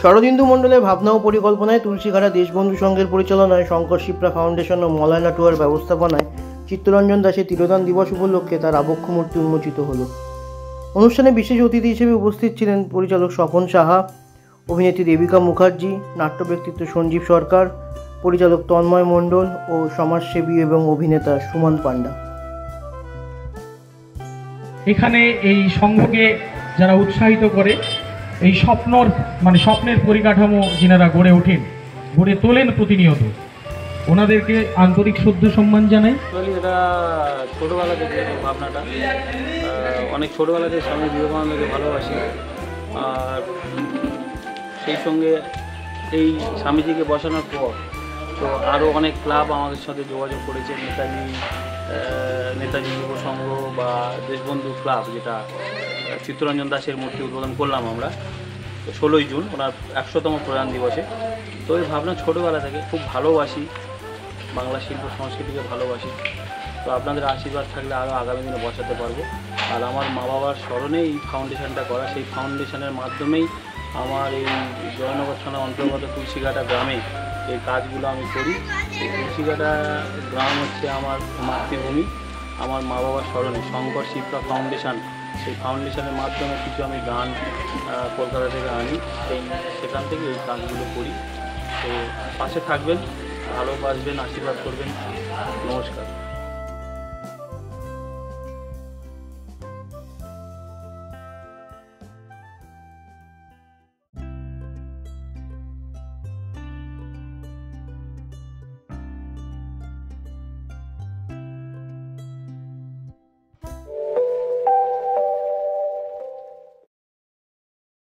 শরদিন্দু মণ্ডলের ভাবনা ও পরিকল্পনায় তুলসীঘাটা দেশবন্ধু সংঘের পরিচালনায় শঙ্কর শিপ্রা ফাউন্ডেশন ও মলায়না টুয়ার ব্যবস্থাপনায় চিত্তরঞ্জন দাসের তিরোধান দিবস উপলক্ষে তার আবক্ষ মূর্তি উন্মোচিত হল। অনুষ্ঠানে বিশেষ অতিথি হিসেবে উপস্থিত ছিলেন পরিচালক স্বপন সাহা, অভিনেত্রী দেবিকা মুখার্জি, নাট্য ব্যক্তিত্ব সঞ্জীব সরকার, পরিচালক তন্ময় মণ্ডল ও সমাজসেবী এবং অভিনেতা সুমন পান্ডা। এখানে এই সংঘকে যারা উৎসাহিত করে, এই স্বপ্নের পরিকাঠামো যিনারা গড়ে ওঠেন, গড়ে তোলেন প্রতিনিয়ত, ওনাদেরকে আন্তরিক শ্রদ্ধা সম্মান জানাই। এটা ছোটোবেলা থেকে ভাবনাটা, অনেক ছোটোবেলা থেকে স্বামী বিবেকানন্দকে ভালোবাসি। আর সেই সঙ্গে এই স্বামীজিকে বসানোর পর তো আরও অনেক ক্লাব আমাদের সাথে যোগাযোগ করেছে। নেতাজি যুব সংঘ বা দেশবন্ধু ক্লাব, যেটা চিত্তরঞ্জন দাসের মূর্তি উদ্বোধন করলাম আমরা 16ই জুন, ওনার 100তম প্রয়াণ দিবসে। তো এই ভাবনা ছোটোবেলা থেকে খুব ভালোবাসি, বাংলা শিল্প সংস্কৃতিকে ভালোবাসি। তো আপনাদের আশীর্বাদ থাকলে আরও আগামী দিনে বসাতে পারবো। আর আমার মা বাবার স্মরণে এই ফাউন্ডেশনটা করা, সেই ফাউন্ডেশনের মাধ্যমেই আমার এই জয়নগর থানা অন্তর্গত তুলসীঘাটা গ্রামে এই কাজগুলো আমি করি। এই তুলসীঘাটা গ্রাম হচ্ছে আমার মাতৃভূমি। আমার মা বাবার স্মরণে শঙ্কর শিপ্রা ফাউন্ডেশন, সেই ফাউন্ডেশনের মাধ্যমে কিছু আমি গান কলকাতা থেকে আনি, সেখান থেকে এই কাজগুলো করি। তো পাশে থাকবেন, ভালোবাসবেন, আশীর্বাদ করবেন। নমস্কার।